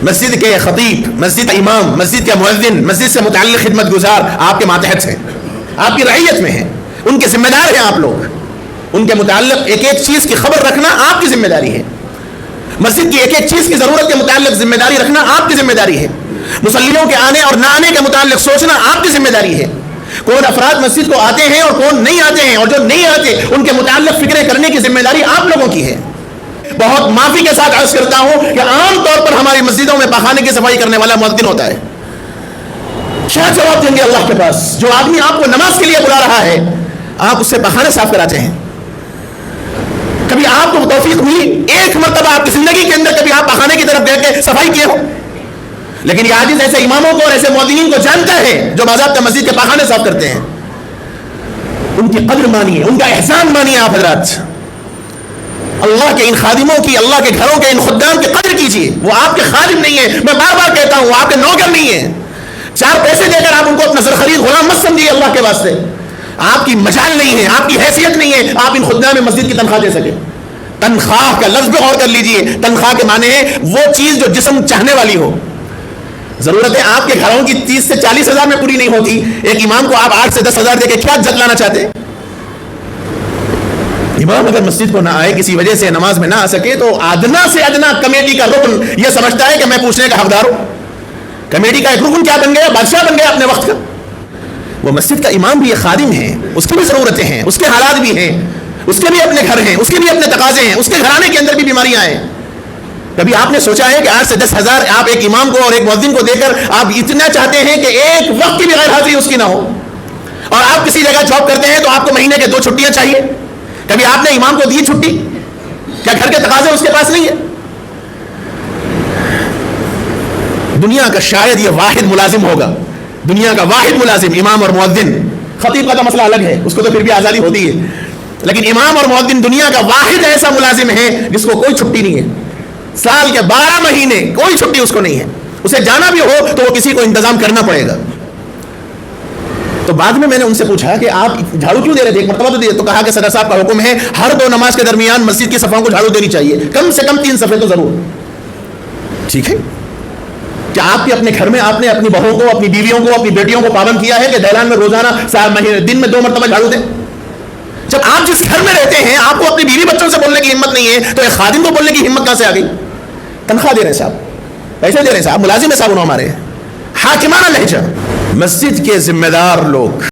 مسجد کے خطیب، مسجد کا امام، مسجد کا مؤذن، مسجد سے متعلق خدمت گزار آپ کے ماتحت ہیں، آپ کی رعیت میں ہیں، ان کے ذمہ دار ہیں آپ لوگ، ان کے متعلق ایک ایک چیز کی خبر رکھنا آپ کی ذمہ داری ہے، مسجد کی ایک ایک چیز کی ضرورت کے متعلق ذمہ داری رکھنا آپ کی ذمہ داری ہے، مصلیوں کے آنے اور نہ آنے کے متعلق سوچنا آپ کی ذمہ داری ہے، کون افراد مسجد کو آتے ہیں اور کون نہیں آتے ہیں، اور جو نہیں آتے ان کے متعلق فکریں کرنے کی ذمہ داری آپ لوگوں کی ہے۔ بہت معافی کے ساتھ عرض کرتا ہوں کہ عام طور پر ہماری مسجدوں میں پخانے کی صفائی کرنے والا مؤذن ہوتا ہے، کیا جواب دیں گے اللہ کے پاس؟ جو آدمی آپ کو نماز کے لیے بلا رہا ہے آپ اس سے پخانے صاف کراتے ہیں؟ کبھی آپ کو توفیق ہوئی ایک مرتبہ آپ کی زندگی کے اندر کبھی آپ پخانے کی طرف گئے کہ صفائی کیے ہو؟ لیکن یہ عاجز ایسے اماموں کو اور ایسے مؤذنین کو جانتا ہے جو باضابطہ مسجد کے پخانے صاف کرتے ہیں، ان کی قدر مانیے، ان کا احسان مانیے آپ حضرات، اللہ کے ان خادموں کی، اللہ کے گھروں کے ان خدام کی قدر کیجیے، وہ آپ کے خادم نہیں ہیں، میں بار بار کہتا ہوں وہ آپ کے نوکر نہیں ہیں، چار پیسے دے کر آپ ان کو اپنا زرخرید غلام مت سمجھیے، اللہ کے واسطے آپ کی مجال نہیں ہے، آپ کی حیثیت نہیں ہے آپ ان خدام مسجد کی تنخواہ دے سکے۔ تنخواہ کا لفظ پہ غور کر لیجئے، تنخواہ کے معنی ہے وہ چیز جو جسم چاہنے والی ہو۔ ضرورتیں آپ کے گھروں کی 30 سے 40 ہزار میں پوری نہیں ہوتی، ایک امام کو آپ 8 سے 10 ہزار دے کے کیا جتلانا چاہتے؟ امام اگر مسجد کو نہ آئے، کسی وجہ سے نماز میں نہ آ سکے، تو ادنا سے ادنا کمیٹی کا رکن یہ سمجھتا ہے کہ میں پوچھنے کا حقدار ہوں۔ کمیٹی کا ایک رکن کیا بن گیا؟ بادشاہ بن گیا اپنے وقت کا۔ وہ مسجد کا امام بھی ایک خادم ہے، اس کی بھی ضرورتیں ہیں، اس کے حالات بھی ہیں، اس کے بھی اپنے گھر ہیں، اس کے بھی اپنے تقاضے ہیں، اس کے گھرانے کے اندر بھی بیماریاں ہیں۔ کبھی آپ نے سوچا ہے کہ 8 سے 10 ہزار آپ ایک امام کو اور ایک مؤذن کو دے کر آپ اتنا چاہتے ہیں کہ ایک وقت کی بھی غیر حاضری اس کی نہ ہو؟ اور آپ کسی جگہ جاب کرتے ہیں تو آپ کو مہینے کے 2 چھٹیاں چاہیے، کبھی آپ نے امام کو دی چھٹی؟ کیا گھر کے تقاضے اس کے پاس نہیں ہے؟ دنیا کا شاید یہ واحد ملازم ہوگا، دنیا کا واحد ملازم امام اور مؤذن، خطیب کا تو مسئلہ الگ ہے، اس کو تو پھر بھی آزادی ہوتی ہے، لیکن امام اور مؤذن دنیا کا واحد ایسا ملازم ہے جس کو کوئی چھٹی نہیں ہے، سال کے 12 مہینے کوئی چھٹی اس کو نہیں ہے، اسے جانا بھی ہو تو وہ کسی کو انتظام کرنا پڑے گا۔ تو بعد میں نے ان سے پوچھا کہ آپ جھاڑو کیوں دے رہے تھے؟ ایک مرتبہ تو دے، تو کہا کہ صدر صاحب کا حکم ہے ہر 2 نماز کے درمیان مسجد کی صفوں کو جھاڑو دینی چاہیے، کم سے کم 3 صفحے تو ضرور۔ ٹھیک ہے، کیا آپ کے اپنے گھر میں آپ نے اپنی بہوؤں کو، اپنی بیویوں کو، اپنی بیٹیوں کو پابند کیا ہے کہ دہلان میں روزانہ دن میں 2 مرتبہ جھاڑو دیں؟ جب آپ جس گھر میں رہتے ہیں آپ کو اپنی بیوی بچوں سے بولنے کی ہمت نہیں ہے تو ایک خادم کو بولنے کی ہمت کہاں سے آ گئی؟ تنخواہ دے رہے ہیں صاحب، پیسے دے رہے ہیں صاحب، ملازم ہے صاحب، انہوں ہمارے حاکمانہ لہجہ۔ مسجد کے ذمہ دار لوگ